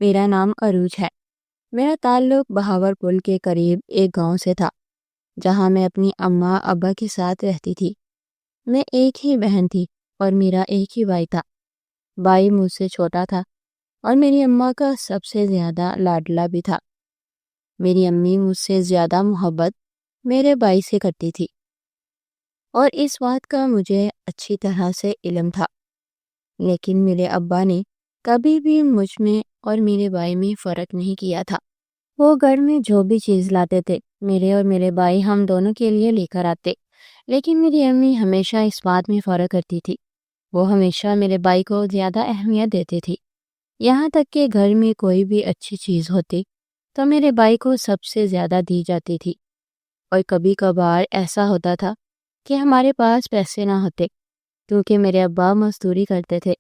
میرا نام عروج ہے۔ میرا تعلق بہاولپور کے قریب ایک گاؤں سے تھا جہاں میں اپنی اماں ابا کے ساتھ رہتی تھی۔ میں ایک ہی بہن تھی اور میرا ایک ہی بھائی تھا۔ بھائی مجھ سے چھوٹا تھا اور میری اماں کا سب سے زیادہ لاڈلا بھی تھا۔ میری امی مجھ سے زیادہ محبت میرے بھائی سے کرتی تھی اور اس بات کا مجھے اچھی طرح سے علم تھا، لیکن میرے ابا نے کبھی بھی مجھ میں اور میرے بھائی میں فرق نہیں کیا تھا۔ وہ گھر میں جو بھی چیز لاتے تھے میرے اور میرے بھائی ہم دونوں کے لیے لے کر آتے، لیکن میری امی ہمیشہ اس بات میں فرق کرتی تھی۔ وہ ہمیشہ میرے بھائی کو زیادہ اہمیت دیتی تھی، یہاں تک کہ گھر میں کوئی بھی اچھی چیز ہوتی تو میرے بھائی کو سب سے زیادہ دی جاتی تھی۔ اور کبھی کبھار ایسا ہوتا تھا کہ ہمارے پاس پیسے نہ ہوتے کیونکہ میرے ابا مزدوری کرتے تھے۔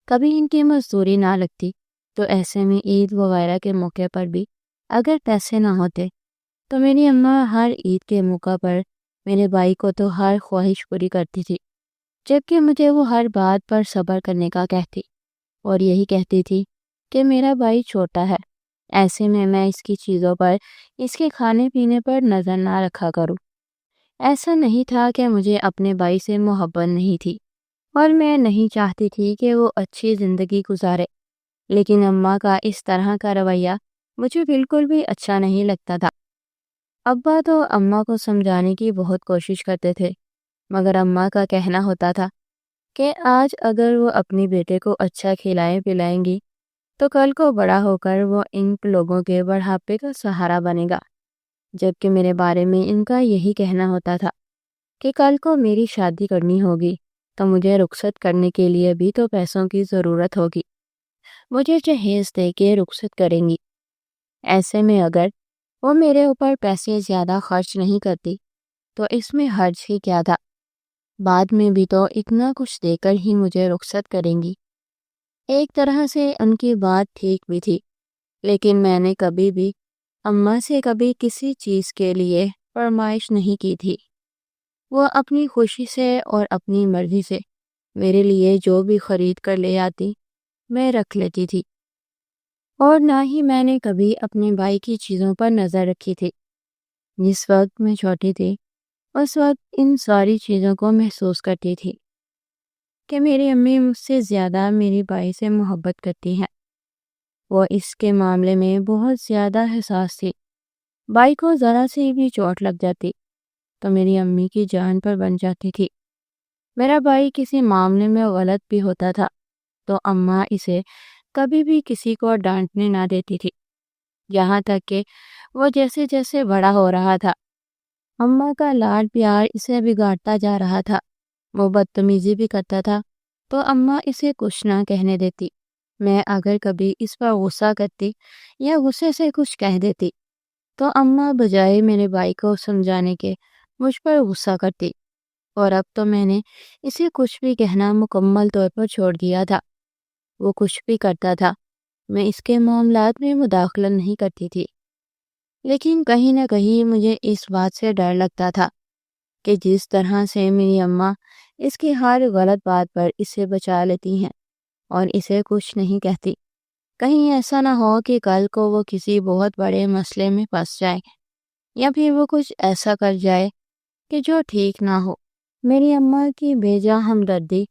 کبھی ان کی مزدوری نہ لگتی تو ایسے میں عید وغیرہ کے موقع پر بھی اگر پیسے نہ ہوتے تو میری اماں ہر عید کے موقع پر میرے بھائی کو تو ہر خواہش پوری کرتی تھی، جبکہ مجھے وہ ہر بات پر صبر کرنے کا کہتی اور یہی کہتی تھی کہ میرا بھائی چھوٹا ہے، ایسے میں اس کی چیزوں پر، اس کے کھانے پینے پر نظر نہ رکھا کروں۔ ایسا نہیں تھا کہ مجھے اپنے بھائی سے محبت نہیں تھی اور میں نہیں چاہتی تھی کہ وہ اچھی زندگی گزارے، لیکن اماں کا اس طرح کا رویہ مجھے بالکل بھی اچھا نہیں لگتا تھا۔ ابا تو اماں کو سمجھانے کی بہت کوشش کرتے تھے، مگر اماں کا کہنا ہوتا تھا کہ آج اگر وہ اپنی بیٹے کو اچھا کھلائیں پلائیں گی تو کل کو بڑا ہو کر وہ ان لوگوں کے بڑھاپے کا سہارا بنے گا، جبکہ میرے بارے میں ان کا یہی کہنا ہوتا تھا کہ کل کو میری شادی کرنی ہوگی تو مجھے رخصت کرنے کے لیے بھی تو پیسوں کی ضرورت ہوگی، مجھے جہیز دے کے رخصت کریں گی۔ ایسے میں اگر وہ میرے اوپر پیسے زیادہ خرچ نہیں کرتی تو اس میں حرج ہی کیا تھا، بعد میں بھی تو اتنا کچھ دے کر ہی مجھے رخصت کریں گی۔ ایک طرح سے ان کی بات ٹھیک بھی تھی، لیکن میں نے کبھی بھی اماں سے کبھی کسی چیز کے لیے فرمائش نہیں کی تھی۔ وہ اپنی خوشی سے اور اپنی مرضی سے میرے لیے جو بھی خرید کر لے آتی میں رکھ لیتی تھی، اور نہ ہی میں نے کبھی اپنے بھائی کی چیزوں پر نظر رکھی تھی۔ جس وقت میں چھوٹی تھی اس وقت ان ساری چیزوں کو محسوس کرتی تھی کہ میری امی مجھ سے زیادہ میری بھائی سے محبت کرتی ہیں۔ وہ اس کے معاملے میں بہت زیادہ حساس تھی۔ بھائی کو ذرا سی بھی چوٹ لگ جاتی تو میری امی کی جان پر بن جاتی تھی۔ میرا بھائی کسی معاملے میں غلط بھی ہوتا تھا تو اماں اسے کبھی بھی کسی کو ڈانٹنے نہ دیتی تھی، یہاں تک کہ وہ جیسے جیسے بڑا ہو رہا تھا اماں کا لاڈ پیار اسے بگاڑتا جا رہا تھا۔ وہ بدتمیزی بھی کرتا تھا تو اماں اسے کچھ نہ کہنے دیتی۔ میں اگر کبھی اس پر غصہ کرتی یا غصے سے کچھ کہہ دیتی تو اماں بجائے میرے بھائی کو سمجھانے کے مجھ پر غصہ کرتی، اور اب تو میں نے اسے کچھ بھی کہنا مکمل طور پر چھوڑ دیا تھا۔ وہ کچھ بھی کرتا تھا میں اس کے معاملات میں مداخلت نہیں کرتی تھی، لیکن کہیں نہ کہیں مجھے اس بات سے ڈر لگتا تھا کہ جس طرح سے میری اماں اس کی ہر غلط بات پر اسے بچا لیتی ہیں اور اسے کچھ نہیں کہتی، کہیں ایسا نہ ہو کہ کل کو وہ کسی بہت بڑے مسئلے میں پھنس جائے یا پھر وہ کچھ ایسا کر جائے کہ جو ٹھیک نہ ہو۔ میری اماں کی بے جا ہمدردی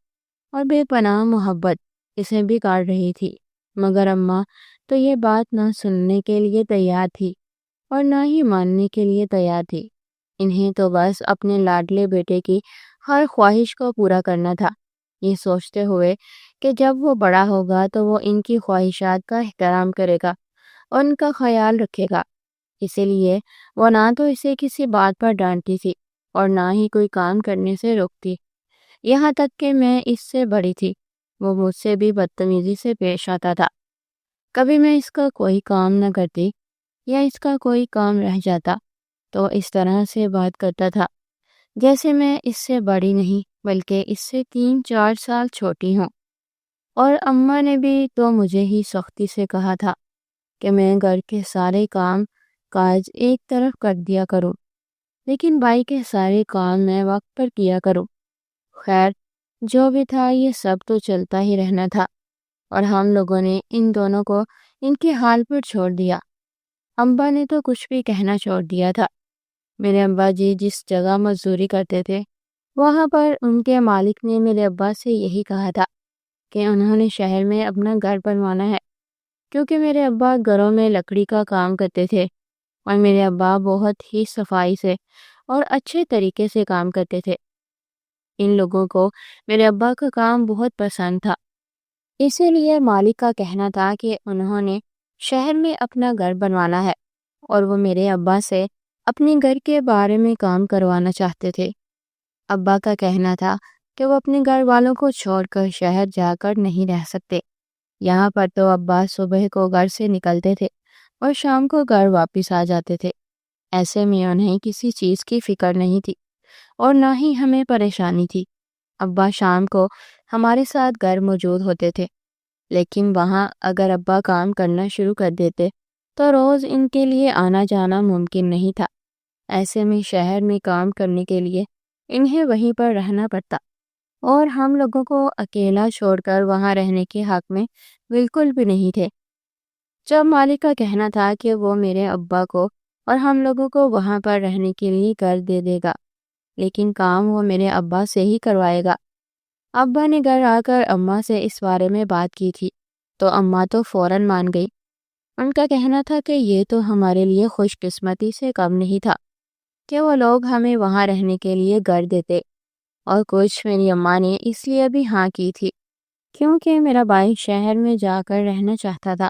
اور بے پناہ محبت اسے بگاڑ رہی تھی، مگر اماں تو یہ بات نہ سننے کے لیے تیار تھی اور نہ ہی ماننے کے لیے تیار تھی۔ انہیں تو بس اپنے لاڈلے بیٹے کی ہر خواہش کو پورا کرنا تھا، یہ سوچتے ہوئے کہ جب وہ بڑا ہوگا تو وہ ان کی خواہشات کا احترام کرے گا اور ان کا خیال رکھے گا۔ اسی لیے وہ نہ تو اسے کسی بات پر ڈانٹتی تھی اور نہ ہی کوئی کام کرنے سے روکتی، یہاں تک کہ میں اس سے بڑی تھی وہ مجھ سے بھی بدتمیزی سے پیش آتا تھا۔ کبھی میں اس کا کوئی کام نہ کرتی یا اس کا کوئی کام رہ جاتا تو اس طرح سے بات کرتا تھا جیسے میں اس سے بڑی نہیں بلکہ اس سے 3-4 سال چھوٹی ہوں۔ اور اماں نے بھی تو مجھے ہی سختی سے کہا تھا کہ میں گھر کے سارے کام کاج ایک طرف کر دیا کروں، لیکن بھائی کے سارے کام میں وقت پر کیا کروں۔ خیر جو بھی تھا یہ سب تو چلتا ہی رہنا تھا، اور ہم لوگوں نے ان دونوں کو ان کے حال پر چھوڑ دیا۔ ابا نے تو کچھ بھی کہنا چھوڑ دیا تھا۔ میرے ابا جی جس جگہ مزدوری کرتے تھے وہاں پر ان کے مالک نے میرے ابا سے یہی کہا تھا کہ انہوں نے شہر میں اپنا گھر بنوانا ہے، کیونکہ میرے ابا گھروں میں لکڑی کا کام کرتے تھے اور میرے ابا بہت ہی صفائی سے اور اچھے طریقے سے کام کرتے تھے۔ ان لوگوں کو میرے ابا کا کام بہت پسند تھا، اسی لیے مالک کا کہنا تھا کہ انہوں نے شہر میں اپنا گھر بنوانا ہے اور وہ میرے ابا سے اپنے گھر کے بارے میں کام کروانا چاہتے تھے۔ ابا کا کہنا تھا کہ وہ اپنے گھر والوں کو چھوڑ کر شہر جا کر نہیں رہ سکتے۔ یہاں پر تو ابا صبح کو گھر سے نکلتے تھے اور شام کو گھر واپس آ جاتے تھے۔ ایسے میں انہیں کسی چیز کی فکر نہیں تھی اور نہ ہی ہمیں پریشانی تھی۔ ابا شام کو ہمارے ساتھ گھر موجود ہوتے تھے، لیکن وہاں اگر ابا کام کرنا شروع کر دیتے تو روز ان کے لیے آنا جانا ممکن نہیں تھا۔ ایسے میں شہر میں کام کرنے کے لیے انہیں وہیں پر رہنا پڑتا اور ہم لوگوں کو اکیلا چھوڑ کر وہاں رہنے کے حق میں بالکل بھی نہیں تھے۔ جب مالک کا کہنا تھا کہ وہ میرے ابا کو اور ہم لوگوں کو وہاں پر رہنے کے لیے گھر دے دے گا، لیکن کام وہ میرے ابا سے ہی کروائے گا۔ ابا نے گھر آ کر اماں سے اس بارے میں بات کی تھی تو اماں تو فوراً مان گئی۔ ان کا کہنا تھا کہ یہ تو ہمارے لیے خوش قسمتی سے کم نہیں تھا کہ وہ لوگ ہمیں وہاں رہنے کے لیے گھر دیتے، اور کچھ میری اماں نے اس لیے بھی ہاں کی تھی کیونکہ میرا بھائی شہر میں جا کر رہنا چاہتا تھا۔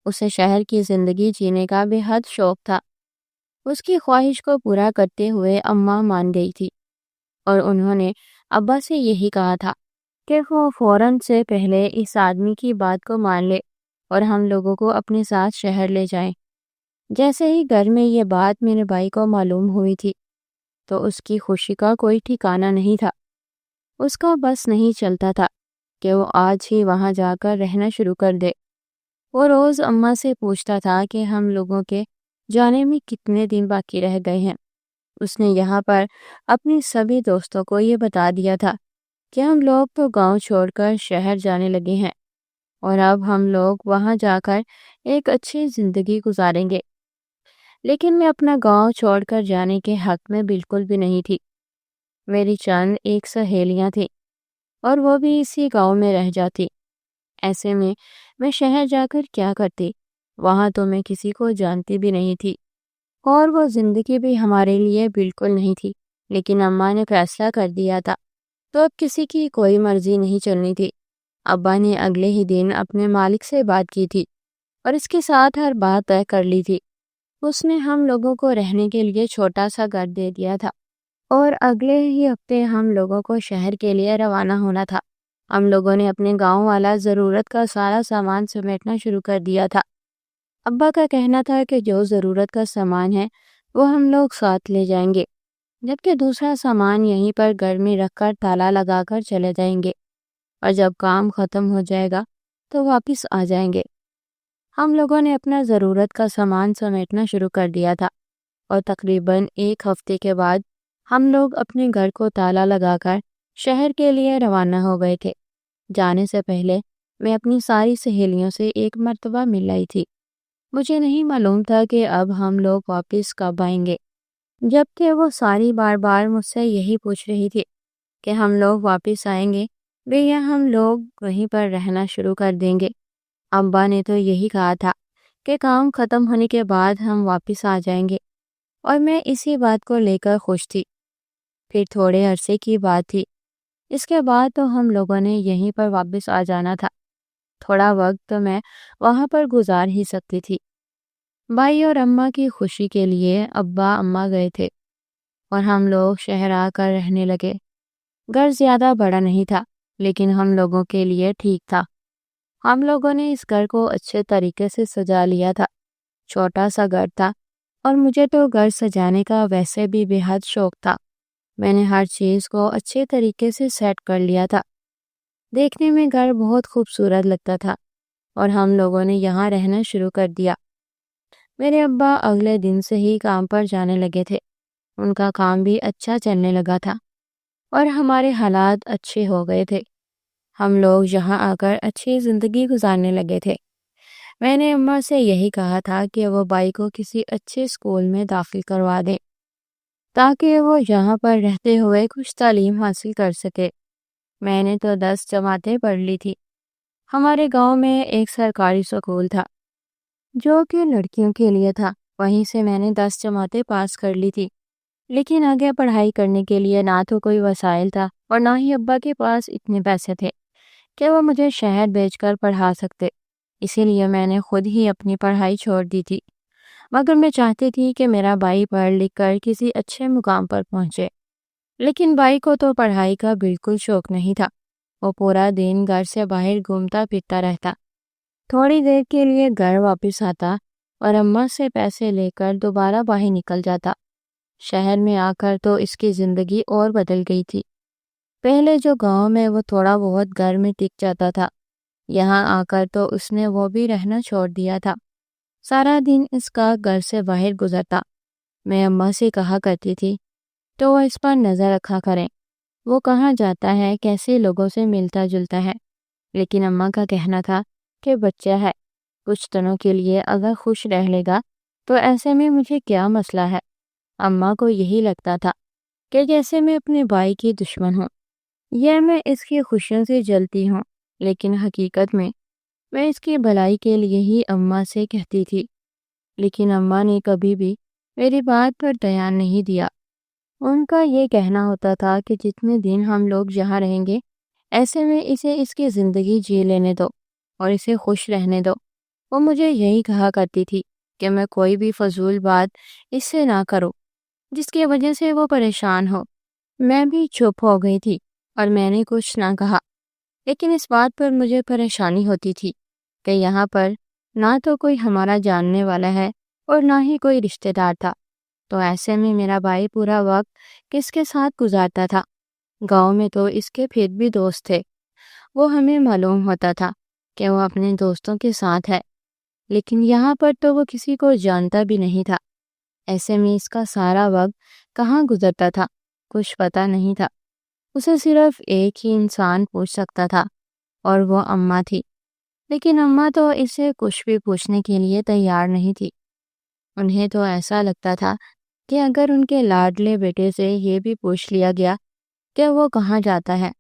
اسے شہر کی زندگی جینے کا بے حد شوق تھا۔ اس کی خواہش کو پورا کرتے ہوئے اماں مان گئی تھی اور انہوں نے ابا سے یہی کہا تھا کہ وہ فوراً سے پہلے اس آدمی کی بات کو مان لے اور ہم لوگوں کو اپنے ساتھ شہر لے جائیں۔ جیسے ہی گھر میں یہ بات میرے بھائی کو معلوم ہوئی تھی تو اس کی خوشی کا کوئی ٹھکانہ نہیں تھا۔ اس کا بس نہیں چلتا تھا کہ وہ آج ہی وہاں جا کر رہنا شروع کر دے۔ وہ روز اماں سے پوچھتا تھا کہ ہم لوگوں کے جانے میں کتنے دن باقی رہ گئے ہیں۔ اس نے یہاں پر اپنی سبھی دوستوں کو یہ بتا دیا تھا کہ ہم لوگ تو گاؤں چھوڑ کر شہر جانے لگے ہیں اور اب ہم لوگ وہاں جا کر ایک اچھی زندگی گزاریں گے، لیکن میں اپنا گاؤں چھوڑ کر جانے کے حق میں بالکل بھی نہیں تھی۔ میری چند ایک سہیلیاں تھیں اور وہ بھی اسی گاؤں میں رہ جاتی۔ ایسے میں شہر جا کر کیا کرتی؟ وہاں تو میں کسی کو جانتی بھی نہیں تھی اور وہ زندگی بھی ہمارے لیے بالکل نہیں تھی۔ لیکن اماں نے فیصلہ کر دیا تھا تو اب کسی کی کوئی مرضی نہیں چلنی تھی۔ ابا نے اگلے ہی دن اپنے مالک سے بات کی تھی اور اس کے ساتھ ہر بات طے کر لی تھی۔ اس نے ہم لوگوں کو رہنے کے لیے چھوٹا سا گھر دے دیا تھا اور اگلے ہی ہفتے ہم لوگوں کو شہر کے لیے روانہ ہونا تھا۔ ہم لوگوں نے اپنے گاؤں والا ضرورت کا سارا سامان سمیٹنا شروع کر دیا تھا۔ ابا کا کہنا تھا کہ جو ضرورت کا سامان ہے وہ ہم لوگ ساتھ لے جائیں گے، جبکہ دوسرا سامان یہیں پر گھر میں رکھ کر تالا لگا کر چلے جائیں گے اور جب کام ختم ہو جائے گا تو واپس آ جائیں گے۔ ہم لوگوں نے اپنا ضرورت کا سامان سمیٹنا شروع کر دیا تھا اور تقریباً ایک ہفتے کے بعد ہم لوگ اپنے گھر کو تالا لگا کر شہر کے لیے روانہ ہو گئے تھے۔ جانے سے پہلے میں اپنی ساری سہیلیوں سے ایک مرتبہ مل آئی تھی۔ مجھے نہیں معلوم تھا کہ اب ہم لوگ واپس کب آئیں گے، جبکہ وہ ساری بار بار مجھ سے یہی پوچھ رہی تھی کہ ہم لوگ واپس آئیں گے بھی یا ہم لوگ وہیں پر رہنا شروع کر دیں گے۔ ابا نے تو یہی کہا تھا کہ کام ختم ہونے کے بعد ہم واپس آ جائیں گے اور میں اسی بات کو لے کر خوش تھی۔ پھر تھوڑے عرصے کی بات تھی، اس کے بعد تو ہم لوگوں نے یہیں پر واپس آ جانا تھا۔ تھوڑا وقت تو میں وہاں پر گزار ہی سکتی تھی۔ بھائی اور اماں کی خوشی کے لیے ابا اماں گئے تھے اور ہم لوگ شہر آ کر رہنے لگے۔ گھر زیادہ بڑا نہیں تھا لیکن ہم لوگوں کے لیے ٹھیک تھا۔ ہم لوگوں نے اس گھر کو اچھے طریقے سے سجا لیا تھا۔ چھوٹا سا گھر تھا اور مجھے تو گھر سجانے کا ویسے بھی بے حد شوق تھا۔ میں نے ہر چیز کو اچھے طریقے سے سیٹ کر لیا تھا۔ دیکھنے میں گھر بہت خوبصورت لگتا تھا اور ہم لوگوں نے یہاں رہنا شروع کر دیا۔ میرے ابا اگلے دن سے ہی کام پر جانے لگے تھے۔ ان کا کام بھی اچھا چلنے لگا تھا اور ہمارے حالات اچھے ہو گئے تھے۔ ہم لوگ یہاں آ کر اچھی زندگی گزارنے لگے تھے۔ میں نے اماں سے یہی کہا تھا کہ وہ بھائی کو کسی اچھے اسکول میں داخل کروا دے تاکہ وہ یہاں پر رہتے ہوئے کچھ تعلیم حاصل کر سکے۔ میں نے تو 10 جماعتیں پڑھ لی تھی۔ ہمارے گاؤں میں ایک سرکاری اسکول تھا جو کہ لڑکیوں کے لیے تھا، وہیں سے میں نے 10 جماعتیں پاس کر لی تھی۔ لیکن آگے پڑھائی کرنے کے لیے نہ تو کوئی وسائل تھا اور نہ ہی ابا کے پاس اتنے پیسے تھے کہ وہ مجھے شہر بھیج کر پڑھا سکتے۔ اسی لیے میں نے خود ہی اپنی پڑھائی چھوڑ دی تھی، مگر میں چاہتی تھی کہ میرا بھائی پڑھ لکھ کر کسی اچھے مقام پر پہنچے۔ لیکن بھائی کو تو پڑھائی کا بالکل شوق نہیں تھا۔ وہ پورا دن گھر سے باہر گھومتا پھرتا رہتا، تھوڑی دیر کے لیے گھر واپس آتا اور اماں سے پیسے لے کر دوبارہ باہر نکل جاتا۔ شہر میں آ کر تو اس کی زندگی اور بدل گئی تھی۔ پہلے جو گاؤں میں وہ تھوڑا بہت گھر میں ٹک جاتا تھا، یہاں آ کر تو اس نے وہ بھی رہنا چھوڑ دیا تھا۔ سارا دن اس کا گھر سے باہر گزرتا۔ میں اماں سے کہا کرتی تھی تو وہ اس پر نظر رکھا کریں، وہ کہاں جاتا ہے، کیسے لوگوں سے ملتا جلتا ہے۔ لیکن اماں کا کہنا تھا کہ بچہ ہے، کچھ دنوں کے لیے اگر خوش رہ لے گا تو ایسے میں مجھے کیا مسئلہ ہے۔ اماں کو یہی لگتا تھا کہ جیسے میں اپنے بھائی کی دشمن ہوں، یہ میں اس کی خوشیوں سے جلتی ہوں، لیکن حقیقت میں اس کی بھلائی کے لیے ہی اماں سے کہتی تھی۔ لیکن اماں نے کبھی بھی میری بات پر دھیان نہیں دیا۔ ان کا یہ کہنا ہوتا تھا کہ جتنے دن ہم لوگ یہاں رہیں گے ایسے میں اسے اس کی زندگی جی لینے دو اور اسے خوش رہنے دو۔ وہ مجھے یہی کہا کرتی تھی کہ میں کوئی بھی فضول بات اس سے نہ کروں جس کی وجہ سے وہ پریشان ہو۔ میں بھی چپ ہو گئی تھی اور میں نے کچھ نہ کہا، لیکن اس بات پر مجھے پریشانی ہوتی تھی کہ یہاں پر نہ تو کوئی ہمارا جاننے والا ہے اور نہ ہی کوئی رشتہ دار تھا، تو ایسے میں میرا بھائی پورا وقت کس کے ساتھ گزارتا تھا؟ گاؤں میں تو اس کے پھر بھی دوست تھے، وہ ہمیں معلوم ہوتا تھا کہ وہ اپنے دوستوں کے ساتھ ہے، لیکن یہاں پر تو وہ کسی کو جانتا بھی نہیں تھا۔ ایسے میں اس کا سارا وقت کہاں گزرتا تھا کچھ پتہ نہیں تھا۔ اسے صرف ایک ہی انسان پوچھ سکتا تھا اور وہ اماں تھی، لیکن اماں تو اسے کچھ بھی پوچھنے کے لیے تیار نہیں تھی۔ انہیں تو ایسا لگتا تھا کہ اگر ان کے لاڈلے بیٹے سے یہ بھی پوچھ لیا گیا کہ وہ کہاں جاتا ہے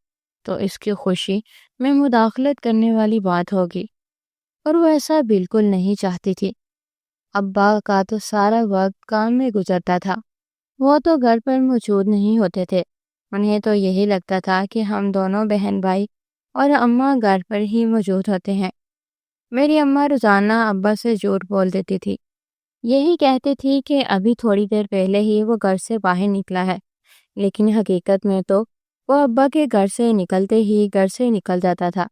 تو اس کی خوشی میں مداخلت کرنے والی بات ہوگی، اور وہ ایسا بالکل نہیں چاہتی تھی۔ ابا کا تو سارا وقت کام میں گزرتا تھا، وہ تو گھر پر موجود نہیں ہوتے تھے۔ انہیں تو یہی لگتا تھا کہ ہم دونوں بہن بھائی اور اماں گھر پر ہی موجود ہوتے ہیں۔ میری اماں روزانہ ابا سے جھوٹ بول دیتی تھی، یہی کہتی تھی کہ ابھی تھوڑی دیر پہلے ہی وہ گھر سے باہر نکلا ہے، لیکن حقیقت میں تو وہ ابا کے گھر سے نکلتے ہی گھر سے نکل جاتا تھا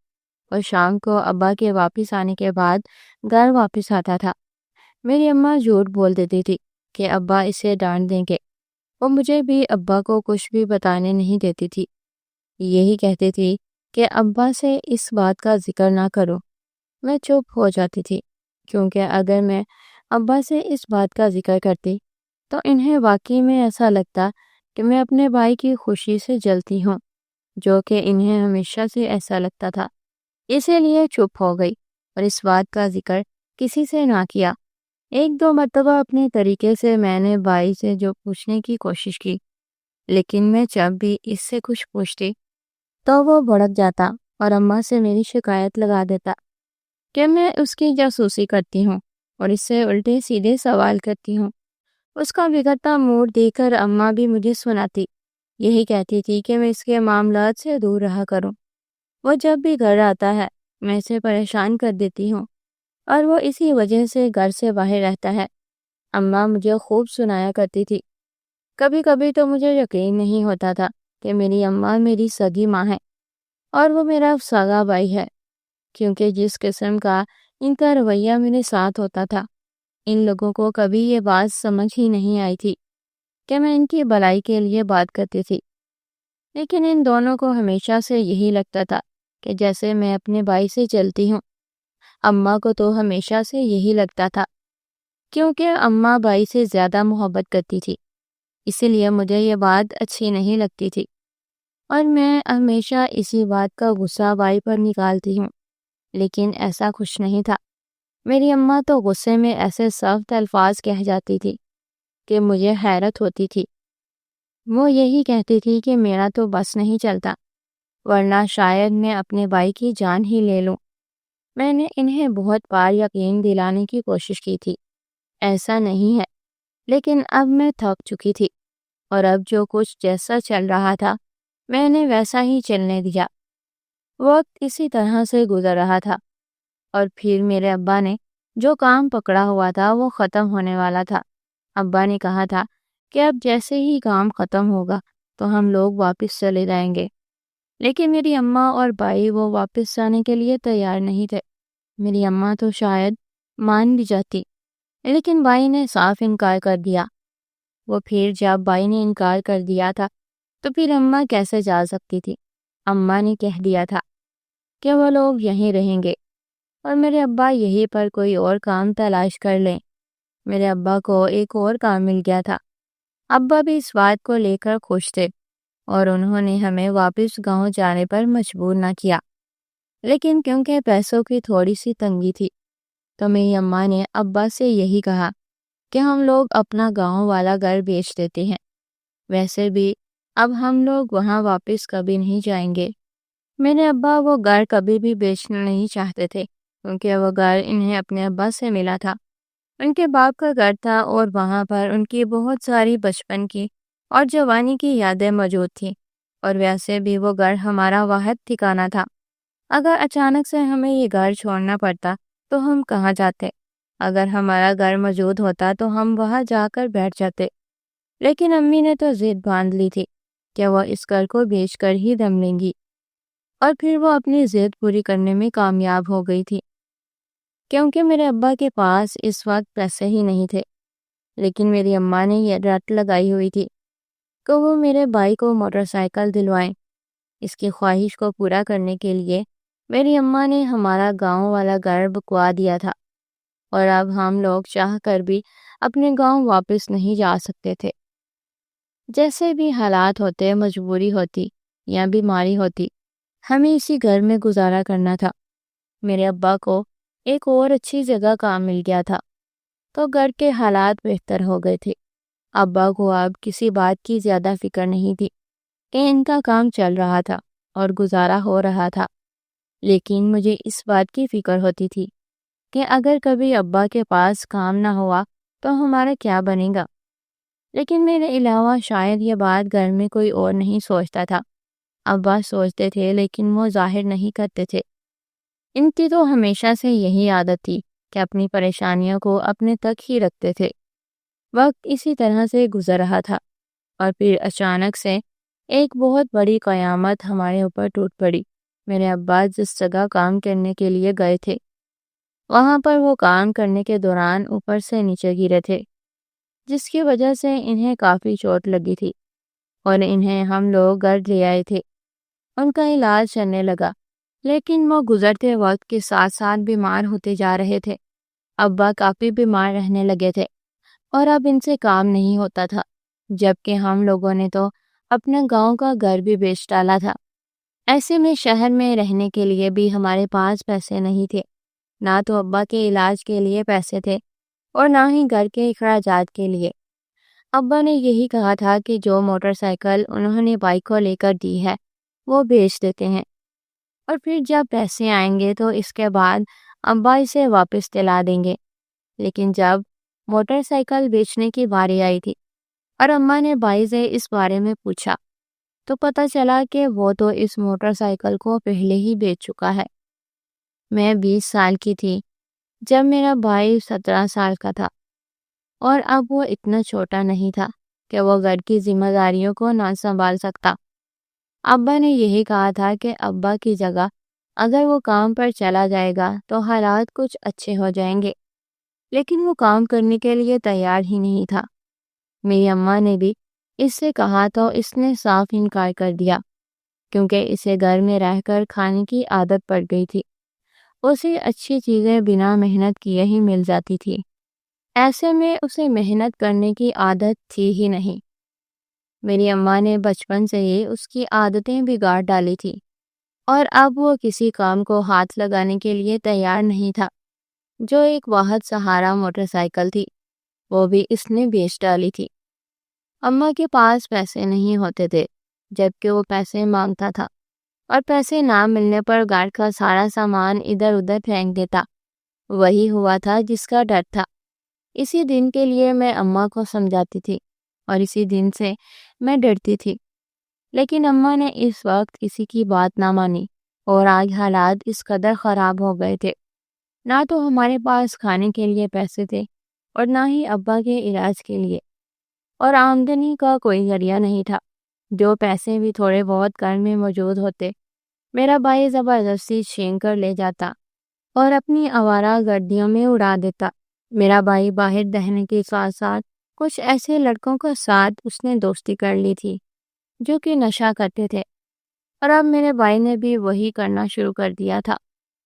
اور شام کو ابا کے واپس آنے کے بعد گھر واپس آتا تھا۔ میری اماں جھوٹ بول دیتی تھی کہ ابا اسے ڈانٹ دیں گے۔ وہ مجھے بھی ابا کو کچھ بھی بتانے نہیں دیتی تھی، یہی کہتی تھی کہ ابا سے اس بات کا ذکر نہ کرو۔ میں چپ ہو جاتی تھی، کیونکہ اگر میں ابا سے اس بات کا ذکر کرتی تو انہیں واقعی میں ایسا لگتا کہ میں اپنے بھائی کی خوشی سے جلتی ہوں، جو کہ انہیں ہمیشہ سے ایسا لگتا تھا۔ اسی لیے چپ ہو گئی اور اس بات کا ذکر کسی سے نہ کیا۔ ایک دو مرتبہ اپنے طریقے سے میں نے بھائی سے جو پوچھنے کی کوشش کی، لیکن میں جب بھی اس سے کچھ پوچھتی تو وہ بھڑک جاتا اور اماں سے میری شکایت لگا دیتا کہ میں اس کی جاسوسی کرتی ہوں اور اس سے الٹے سیدھے سوال کرتی ہوں۔ اس کا بگڑتا موڈ دیکھ کر اماں بھی مجھے سناتی، یہی کہتی تھی کہ میں اس کے معاملات سے دور رہا کروں۔ وہ جب بھی گھر آتا ہے میں اسے پریشان کر دیتی ہوں اور وہ اسی وجہ سے گھر سے باہر رہتا ہے۔ اماں مجھے خوب سنایا کرتی تھی۔ کبھی کبھی تو مجھے یقین نہیں ہوتا تھا کہ میری اماں میری سگی ماں ہے اور وہ میرا سگا بھائی ہے، کیونکہ جس قسم کا ان کا رویہ میرے ساتھ ہوتا تھا، ان لوگوں کو کبھی یہ بات سمجھ ہی نہیں آئی تھی کہ میں ان کی بھلائی کے لیے بات کرتی تھی۔ لیکن ان دونوں کو ہمیشہ سے یہی لگتا تھا کہ جیسے میں اپنے بھائی سے چلتی ہوں۔ اماں کو تو ہمیشہ سے یہی لگتا تھا، کیونکہ اماں بھائی سے زیادہ محبت کرتی تھی، اسی لیے مجھے یہ بات اچھی نہیں لگتی تھی اور میں ہمیشہ اسی بات کا غصہ بھائی پر نکالتی ہوں، لیکن ایسا کچھ نہیں تھا۔ میری اماں تو غصے میں ایسے سخت الفاظ کہہ جاتی تھی کہ مجھے حیرت ہوتی تھی۔ وہ یہی کہتی تھی کہ میرا تو بس نہیں چلتا، ورنہ شاید میں اپنے بھائی کی جان ہی لے لوں۔ میں نے انہیں بہت بار یقین دلانے کی کوشش کی تھی، ایسا نہیں ہے، لیکن اب میں تھک چکی تھی، اور اب جو کچھ جیسا چل رہا تھا میں نے ویسا ہی چلنے دیا۔ وقت اسی طرح سے گزر رہا تھا، اور پھر میرے ابا نے جو کام پکڑا ہوا تھا وہ ختم ہونے والا تھا۔ ابا نے کہا تھا کہ اب جیسے ہی کام ختم ہوگا تو ہم لوگ واپس چلے جائیں گے، لیکن میری اماں اور بھائی وہ واپس جانے کے لیے تیار نہیں تھے۔ میری اماں تو شاید مان بھی جاتی، لیکن بھائی نے صاف انکار کر دیا۔ وہ پھر جب بھائی نے انکار کر دیا تھا تو پھر اماں کیسے جا سکتی تھی؟ اماں نے کہہ دیا تھا کہ وہ لوگ یہیں رہیں گے اور میرے ابا یہیں پر کوئی اور کام تلاش کر لیں۔ میرے ابا کو ایک اور کام مل گیا تھا۔ ابا بھی اس بات کو لے کر خوش تھے، اور انہوں نے ہمیں واپس گاؤں جانے پر مجبور نہ کیا، لیکن کیونکہ پیسوں کی تھوڑی سی تنگی تھی تو میری اماں نے ابا سے یہی کہا کہ ہم لوگ اپنا گاؤں والا گھر بیچ دیتے ہیں۔ ویسے بھی اب ہم لوگ وہاں واپس کبھی نہیں جائیں گے۔ میرے ابا وہ گھر کبھی بھی بیچنا نہیں چاہتے تھے، کیونکہ وہ گھر انہیں اپنے ابا سے ملا تھا، ان کے باپ کا گھر تھا، اور وہاں پر ان کی بہت ساری بچپن کی اور جوانی کی یادیں موجود تھیں، اور ویسے بھی وہ گھر ہمارا واحد ٹھکانہ تھا۔ اگر اچانک سے ہمیں یہ گھر چھوڑنا پڑتا تو ہم کہاں جاتے؟ اگر ہمارا گھر موجود ہوتا تو ہم وہاں جا کر بیٹھ جاتے، لیکن امی نے تو ضد باندھ لی تھی کہ وہ اس گھر کو بیچ کر ہی دم لیں گی، اور پھر وہ اپنی ضد پوری کرنے میں کامیاب ہو گئی تھی، کیونکہ میرے ابا کے پاس اس وقت پیسے ہی نہیں تھے۔ لیکن میری اماں نے یہ رٹ لگائی ہوئی تھی کہ وہ میرے بھائی کو موٹر سائیکل دلوائیں۔ اس کی خواہش کو پورا کرنے کے لیے میری اماں نے ہمارا گاؤں والا گھر بکوا دیا تھا، اور اب ہم لوگ چاہ کر بھی اپنے گاؤں واپس نہیں جا سکتے تھے۔ جیسے بھی حالات ہوتے، مجبوری ہوتی یا بیماری ہوتی، ہمیں اسی گھر میں گزارا کرنا تھا۔ میرے ابا کو ایک اور اچھی جگہ کام مل گیا تھا، تو گھر کے حالات بہتر ہو گئے تھے۔ ابا کو اب کسی بات کی زیادہ فکر نہیں تھی کہ ان کا کام چل رہا تھا اور گزارا ہو رہا تھا، لیکن مجھے اس بات کی فکر ہوتی تھی کہ اگر کبھی ابا کے پاس کام نہ ہوا تو ہمارا کیا بنے گا۔ لیکن میرے علاوہ شاید یہ بات گھر میں کوئی اور نہیں سوچتا تھا۔ ابا سوچتے تھے، لیکن وہ ظاہر نہیں کرتے تھے۔ ان کی تو ہمیشہ سے یہی عادت تھی کہ اپنی پریشانیوں کو اپنے تک ہی رکھتے تھے۔ وقت اسی طرح سے گزر رہا تھا، اور پھر اچانک سے ایک بہت بڑی قیامت ہمارے اوپر ٹوٹ پڑی۔ میرے ابا جس جگہ کام کرنے کے لیے گئے تھے، وہاں پر وہ کام کرنے کے دوران اوپر سے نیچے گرے تھے، جس کی وجہ سے انہیں کافی چوٹ لگی تھی، اور انہیں ہم لوگ گھر لے آئے تھے۔ ان کا علاج چلنے لگا، لیکن وہ گزرتے وقت کے ساتھ ساتھ بیمار ہوتے جا رہے تھے۔ ابا کافی بیمار رہنے لگے تھے، اور اب ان سے کام نہیں ہوتا تھا، جبکہ ہم لوگوں نے تو اپنے گاؤں کا گھر بھی بیچ ڈالا تھا۔ ایسے میں شہر میں رہنے کے لیے بھی ہمارے پاس پیسے نہیں تھے، نہ تو ابا کے علاج کے لیے پیسے تھے اور نہ ہی گھر کے اخراجات کے لیے۔ ابا نے یہی کہا تھا کہ جو موٹر سائیکل انہوں نے بھائی کو لے کر دی ہے وہ بیچ دیتے ہیں، اور پھر جب پیسے آئیں گے تو اس کے بعد ابا اسے واپس دلا دیں گے۔ لیکن جب موٹر سائیکل بیچنے کی باری آئی تھی اور اماں نے بھائی سے اس بارے میں پوچھا تو پتہ چلا کہ وہ تو اس موٹر سائیکل کو پہلے ہی بیچ چکا ہے۔ میں 20 سال کی تھی جب میرا بھائی 17 سال کا تھا، اور اب وہ اتنا چھوٹا نہیں تھا کہ وہ گھر کی ذمہ داریوں کو نہ سنبھال سکتا۔ ابا نے یہی کہا تھا کہ ابا کی جگہ اگر وہ کام پر چلا جائے گا تو حالات کچھ اچھے ہو جائیں گے، لیکن وہ کام کرنے کے لیے تیار ہی نہیں تھا۔ میری اماں نے بھی اس سے کہا تو اس نے صاف انکار کر دیا، کیونکہ اسے گھر میں رہ کر کھانے کی عادت پڑ گئی تھی۔ اسے اچھی چیزیں بنا محنت کیے ہی مل جاتی تھی، ایسے میں اسے محنت کرنے کی عادت تھی ہی نہیں۔ میری اماں نے بچپن سے ہی اس کی عادتیں بگاڑ ڈالی تھی، اور اب وہ کسی کام کو ہاتھ لگانے کے لیے تیار نہیں تھا۔ جو ایک واحد سہارا موٹر سائیکل تھی وہ بھی اس نے بیچ ڈالی تھی۔ اماں کے پاس پیسے نہیں ہوتے تھے جبکہ وہ پیسے مانگتا تھا، اور پیسے نہ ملنے پر گھر کا سارا سامان ادھر ادھر پھینک دیتا۔ وہی ہوا تھا جس کا ڈر تھا۔ اسی دن کے لیے میں اماں کو سمجھاتی تھی اور اسی دن سے میں ڈرتی تھی، لیکن اماں نے اس وقت کسی کی بات نہ مانی، اور آج حالات اس قدر خراب ہو گئے تھے، نہ تو ہمارے پاس کھانے کے لیے پیسے تھے اور نہ ہی ابا کے علاج کے لیے، اور آمدنی کا کوئی ذریعہ نہیں تھا۔ جو پیسے بھی تھوڑے بہت گھر میں موجود ہوتے میرا بھائی زبردستی چھین کر لے جاتا اور اپنی آوارہ گردیوں میں اڑا دیتا۔ میرا بھائی باہر رہنے کے ساتھ ساتھ کچھ ایسے لڑکوں کے ساتھ اس نے دوستی کر لی تھی جو کہ نشہ کرتے تھے، اور اب میرے بھائی نے بھی وہی کرنا شروع کر دیا تھا۔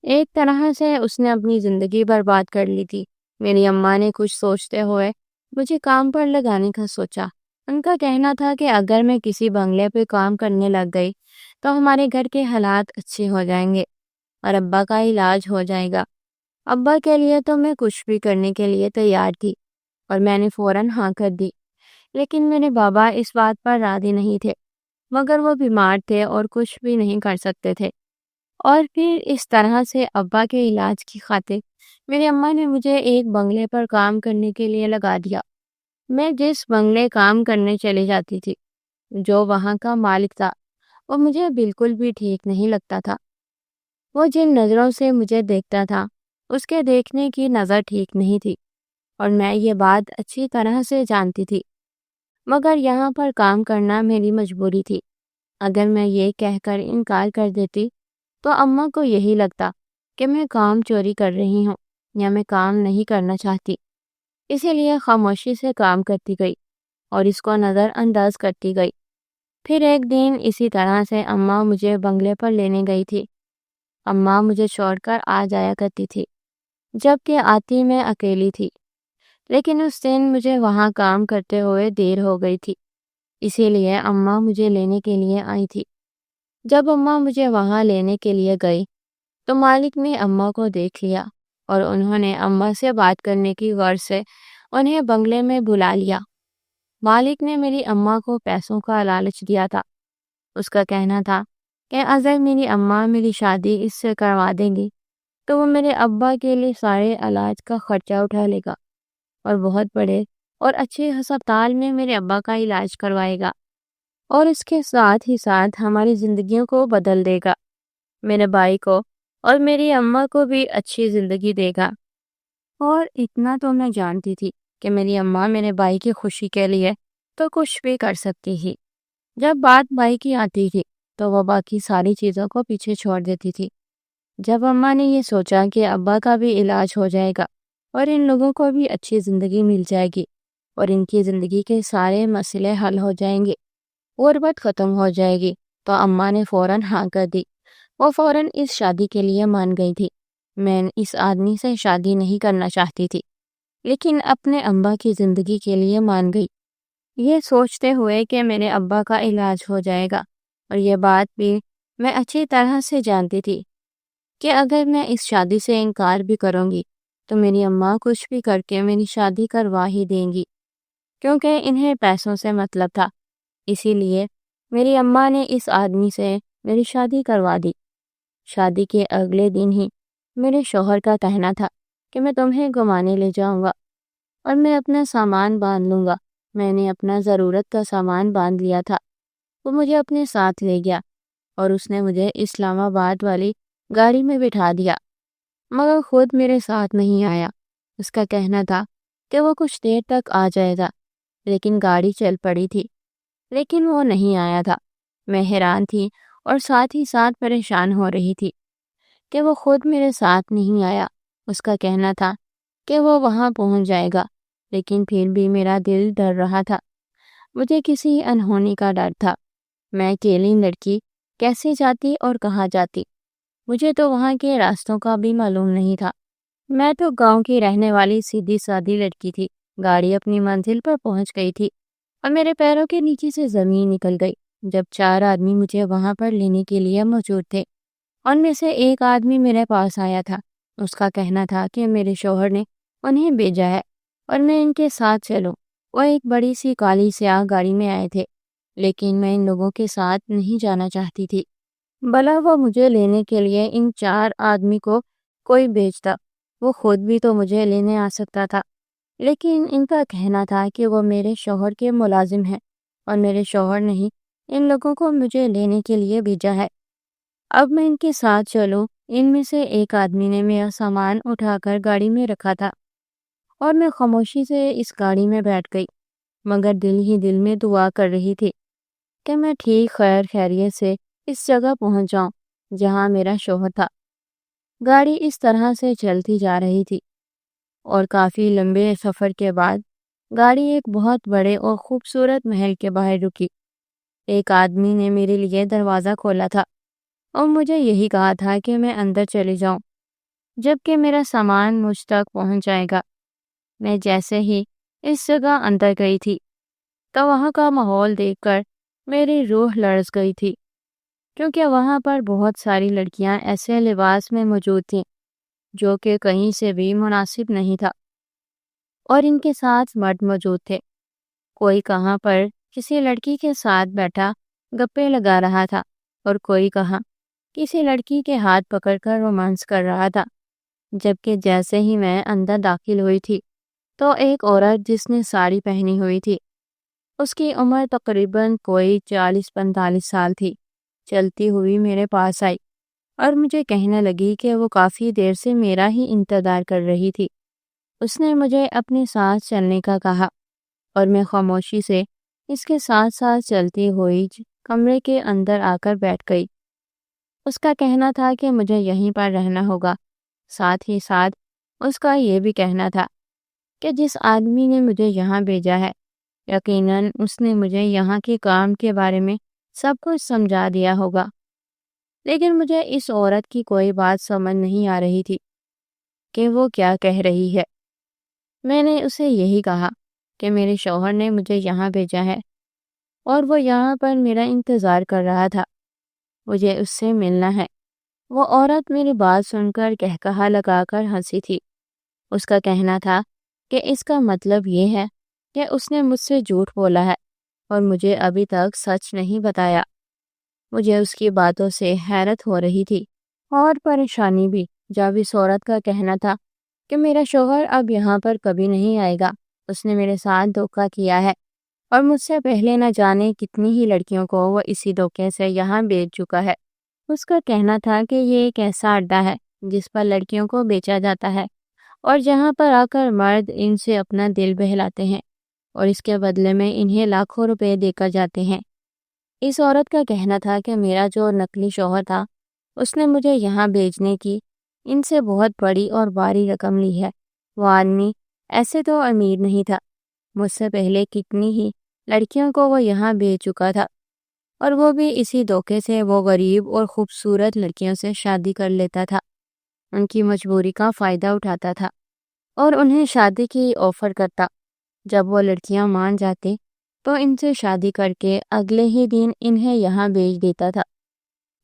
ایک طرح سے اس نے اپنی زندگی برباد کر لی تھی۔ میری اماں نے کچھ سوچتے ہوئے مجھے کام پر لگانے کا سوچا۔ ان کا کہنا تھا کہ اگر میں کسی بنگلے پہ کام کرنے لگ گئی تو ہمارے گھر کے حالات اچھے ہو جائیں گے اور ابا کا علاج ہو جائے گا۔ ابا کے لیے تو میں کچھ بھی کرنے کے لیے تیار تھی اور میں نے فوراً ہاں کر دی، لیکن میرے بابا اس بات پر راضی نہیں تھے، مگر وہ بیمار تھے اور کچھ بھی نہیں کر سکتے تھے۔ اور پھر اس طرح سے ابا کے علاج کی خاطر میری اماں نے مجھے ایک بنگلے پر کام کرنے کے لیے لگا دیا۔ میں جس بنگلے کام کرنے چلی جاتی تھی، جو وہاں کا مالک تھا، وہ مجھے بالکل بھی ٹھیک نہیں لگتا تھا۔ وہ جن نظروں سے مجھے دیکھتا تھا اس کے دیکھنے کی نظر ٹھیک نہیں تھی، اور میں یہ بات اچھی طرح سے جانتی تھی، مگر یہاں پر کام کرنا میری مجبوری تھی۔ اگر میں یہ کہہ کر انکار کر دیتی تو اماں کو یہی لگتا کہ میں کام چوری کر رہی ہوں یا میں کام نہیں کرنا چاہتی، اسی لیے خاموشی سے کام کرتی گئی اور اس کو نظر انداز کرتی گئی۔ پھر ایک دن اسی طرح سے اماں مجھے بنگلے پر لینے گئی تھی۔ اماں مجھے چھوڑ کر آ جایا کرتی تھی، جبکہ آتی میں اکیلی تھی، لیکن اس دن مجھے وہاں کام کرتے ہوئے دیر ہو گئی تھی، اسی لیے اماں مجھے لینے کے لیے آئی تھی۔ جب اماں مجھے وہاں لینے کے لیے گئی تو مالک نے اماں کو دیکھ لیا اور انہوں نے اماں سے بات کرنے کی غرض سے انہیں بنگلے میں بلا لیا۔ مالک نے میری اماں کو پیسوں کا لالچ دیا تھا۔ اس کا کہنا تھا کہ اگر میری اماں میری شادی اس سے کروا دیں گی تو وہ میرے ابا کے لیے سارے علاج کا خرچہ اٹھا لے گا اور بہت بڑے اور اچھے ہسپتال میں میرے ابا کا علاج کروائے گا، اور اس کے ساتھ ہی ساتھ ہماری زندگیوں کو بدل دے گا، میرے بھائی کو اور میری اماں کو بھی اچھی زندگی دے گا۔ اور اتنا تو میں جانتی تھی کہ میری اماں میرے بھائی کی خوشی کے لیے تو کچھ بھی کر سکتی تھی۔ جب بات بھائی کی آتی تھی تو وہ باقی ساری چیزوں کو پیچھے چھوڑ دیتی تھی۔ جب اماں نے یہ سوچا کہ ابا کا بھی علاج ہو جائے گا اور ان لوگوں کو بھی اچھی زندگی مل جائے گی اور ان کی زندگی کے سارے مسئلے حل ہو جائیں گے، غربت ختم ہو جائے گی، تو اماں نے فوراً ہاں کر دی۔ وہ فوراً اس شادی کے لیے مان گئی تھی۔ میں اس آدمی سے شادی نہیں کرنا چاہتی تھی، لیکن اپنے ابا کی زندگی کے لیے مان گئی، یہ سوچتے ہوئے کہ میرے ابا کا علاج ہو جائے گا۔ اور یہ بات بھی میں اچھی طرح سے جانتی تھی کہ اگر میں اس شادی سے انکار بھی کروں گی تو میری اماں کچھ بھی کر کے میری شادی کروا ہی دیں گی، کیونکہ انہیں پیسوں سے مطلب تھا۔ اسی لیے میری اماں نے اس آدمی سے میری شادی کروا دی۔ شادی کے اگلے دن ہی میرے شوہر کا کہنا تھا کہ میں تمہیں گھمانے لے جاؤں گا اور میں اپنا سامان باندھ لوں گا۔ میں نے اپنا ضرورت کا سامان باندھ لیا تھا۔ وہ مجھے اپنے ساتھ لے گیا اور اس نے مجھے اسلام آباد والی گاڑی میں بٹھا دیا، مگر خود میرے ساتھ نہیں آیا۔ اس کا کہنا تھا کہ وہ کچھ دیر تک آ جائے گا، لیکن گاڑی چل پڑی تھی، لیکن وہ نہیں آیا تھا۔ میں حیران تھی اور ساتھ ہی ساتھ پریشان ہو رہی تھی کہ وہ خود میرے ساتھ نہیں آیا۔ اس کا کہنا تھا کہ وہ وہاں پہنچ جائے گا، لیکن پھر بھی میرا دل ڈر رہا تھا۔ مجھے کسی انہونی کا ڈر تھا۔ میں اکیلی لڑکی کیسے جاتی اور کہاں جاتی؟ مجھے تو وہاں کے راستوں کا بھی معلوم نہیں تھا۔ میں تو گاؤں کی رہنے والی سیدھی سادی لڑکی تھی۔ گاڑی اپنی منزل پر پہنچ گئی تھی اور میرے پیروں کے نیچے سے زمین نکل گئی جب 4 آدمی مجھے وہاں پر لینے کے لیے موجود تھے۔ ان میں سے ایک آدمی میرے پاس آیا تھا۔ اس کا کہنا تھا کہ میرے شوہر نے انہیں بھیجا ہے اور میں ان کے ساتھ چلوں۔ وہ ایک بڑی سی کالی سیاہ گاڑی میں آئے تھے، لیکن میں ان لوگوں کے ساتھ نہیں جانا چاہتی تھی۔ بھلا وہ مجھے لینے کے لیے ان 4 آدمی کو کوئی بھیجتا، وہ خود بھی تو مجھے لینے آ سکتا تھا، لیکن ان کا کہنا تھا کہ وہ میرے شوہر کے ملازم ہیں اور میرے شوہر نے ہی ان لوگوں کو مجھے لینے کے لیے بھیجا ہے۔ اب میں ان کے ساتھ چلوں۔ ان میں سے ایک آدمی نے میرا سامان اٹھا کر گاڑی میں رکھا تھا اور میں خاموشی سے اس گاڑی میں بیٹھ گئی، مگر دل ہی دل میں دعا کر رہی تھی کہ میں ٹھیک خیر خیریت سے اس جگہ پہنچ جاؤں جہاں میرا شوہر تھا۔ گاڑی اس طرح سے چلتی جا رہی تھی اور کافی لمبے سفر کے بعد گاڑی ایک بہت بڑے اور خوبصورت محل کے باہر رکی۔ ایک آدمی نے میرے لیے دروازہ کھولا تھا اور مجھے یہی کہا تھا کہ میں اندر چلی جاؤں جبکہ میرا سامان مجھ تک پہنچ جائے گا۔ میں جیسے ہی اس جگہ اندر گئی تھی تو وہاں کا ماحول دیکھ کر میری روح لرز گئی تھی، کیونکہ وہاں پر بہت ساری لڑکیاں ایسے لباس میں موجود تھیں جو کہ کہیں سے بھی مناسب نہیں تھا، اور ان کے ساتھ مرد موجود تھے۔ کوئی کہاں پر کسی لڑکی کے ساتھ بیٹھا گپے لگا رہا تھا اور کوئی کہاں کسی لڑکی کے ہاتھ پکڑ کر رومانس کر رہا تھا۔ جبکہ جیسے ہی میں اندر داخل ہوئی تھی تو ایک عورت جس نے ساڑی پہنی ہوئی تھی، اس کی عمر تقریباً کوئی 40-45 سال تھی، چلتی ہوئی میرے پاس آئی اور مجھے کہنے لگی کہ وہ کافی دیر سے میرا ہی انتظار کر رہی تھی۔ اس نے مجھے اپنے ساتھ چلنے کا کہا اور میں خاموشی سے اس کے ساتھ ساتھ چلتی ہوئی کمرے کے اندر آ کر بیٹھ گئی۔ اس کا کہنا تھا کہ مجھے یہیں پر رہنا ہوگا، ساتھ ہی ساتھ اس کا یہ بھی کہنا تھا کہ جس آدمی نے مجھے یہاں بھیجا ہے یقیناً اس نے مجھے یہاں کے کام کے بارے میں سب کچھ سمجھا دیا ہوگا۔ لیکن مجھے اس عورت کی کوئی بات سمجھ نہیں آ رہی تھی کہ وہ کیا کہہ رہی ہے۔ میں نے اسے یہی کہا کہ میرے شوہر نے مجھے یہاں بھیجا ہے اور وہ یہاں پر میرا انتظار کر رہا تھا، مجھے اس سے ملنا ہے۔ وہ عورت میری بات سن کر کہکہا لگا کر ہنسی تھی۔ اس کا کہنا تھا کہ اس کا مطلب یہ ہے کہ اس نے مجھ سے جھوٹ بولا ہے اور مجھے ابھی تک سچ نہیں بتایا۔ مجھے اس کی باتوں سے حیرت ہو رہی تھی اور پریشانی بھی، جب اس عورت کا کہنا تھا کہ میرا شوہر اب یہاں پر کبھی نہیں آئے گا، اس نے میرے ساتھ دھوکہ کیا ہے اور مجھ سے پہلے نہ جانے کتنی ہی لڑکیوں کو وہ اسی دھوکے سے یہاں بیچ چکا ہے۔ اس کا کہنا تھا کہ یہ ایک ایسا اڈا ہے جس پر لڑکیوں کو بیچا جاتا ہے اور جہاں پر آ کر مرد ان سے اپنا دل بہلاتے ہیں اور اس کے بدلے میں انہیں لاکھوں روپے دے کر جاتے ہیں۔ اس عورت کا کہنا تھا کہ میرا جو نقلی شوہر تھا اس نے مجھے یہاں بھیجنے کی ان سے بہت بڑی اور بھاری رقم لی ہے۔ وہ آدمی ایسے تو امیر نہیں تھا، مجھ سے پہلے کتنی ہی لڑکیوں کو وہ یہاں بھیج چکا تھا اور وہ بھی اسی دھوکے سے وہ غریب اور خوبصورت لڑکیوں سے شادی کر لیتا تھا، ان کی مجبوری کا فائدہ اٹھاتا تھا اور انہیں شادی کی آفر کرتا۔ جب وہ لڑکیاں مان جاتی تو ان سے شادی کر کے اگلے ہی دن انہیں یہاں بھیج دیتا تھا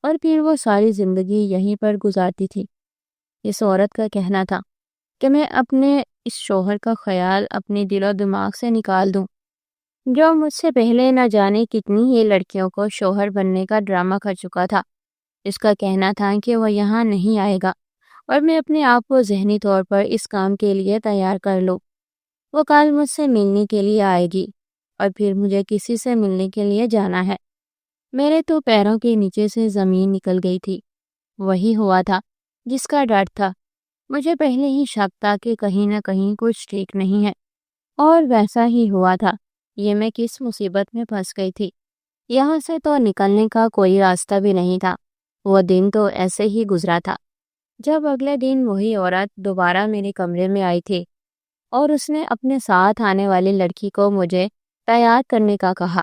اور پھر وہ ساری زندگی یہیں پر گزارتی تھی۔ اس عورت کا کہنا تھا کہ میں اپنے اس شوہر کا خیال اپنے دل و دماغ سے نکال دوں، جو مجھ سے پہلے نہ جانے کتنی ہی لڑکیوں کو شوہر بننے کا ڈرامہ کر چکا تھا۔ اس کا کہنا تھا کہ وہ یہاں نہیں آئے گا اور میں اپنے آپ کو ذہنی طور پر اس کام کے لیے تیار کر لوں۔ وہ کل مجھ سے ملنے کے لیے آئے گی اور پھر مجھے کسی سے ملنے کے لیے جانا ہے۔ میرے تو پیروں کے نیچے سے زمین نکل گئی تھی۔ وہی ہوا تھا جس کا ڈر تھا۔ مجھے پہلے ہی شک تھا کہ کہیں نہ کہیں کچھ ٹھیک نہیں ہے، اور ویسا ہی ہوا تھا۔ یہ میں کس مصیبت میں پھنس گئی تھی، یہاں سے تو نکلنے کا کوئی راستہ بھی نہیں تھا۔ وہ دن تو ایسے ہی گزرا تھا جب اگلے دن وہی عورت دوبارہ میرے کمرے میں آئی تھی اور اس نے اپنے ساتھ آنے والی لڑکی کو مجھے تیار کرنے کا کہا۔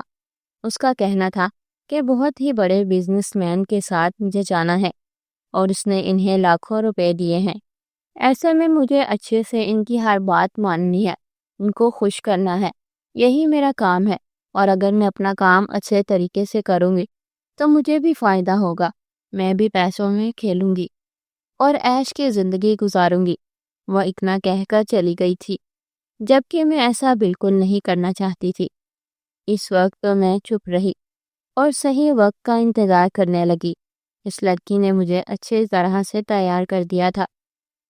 اس کا کہنا تھا کہ بہت ہی بڑے بزنس مین کے ساتھ مجھے جانا ہے اور اس نے انہیں لاکھوں روپے دیے ہیں۔ ایسے میں مجھے اچھے سے ان کی ہر بات ماننی ہے، ان کو خوش کرنا ہے، یہی میرا کام ہے، اور اگر میں اپنا کام اچھے طریقے سے کروں گی تو مجھے بھی فائدہ ہوگا، میں بھی پیسوں میں کھیلوں گی اور عیش کی زندگی گزاروں گی، وہ اتنا کہہ کر چلی گئی تھی، جبکہ میں ایسا بالکل نہیں کرنا چاہتی تھی۔ اس وقت تو میں چپ رہی اور صحیح وقت کا انتظار کرنے لگی۔ اس لڑکی نے مجھے اچھے طرح سے تیار کر دیا تھا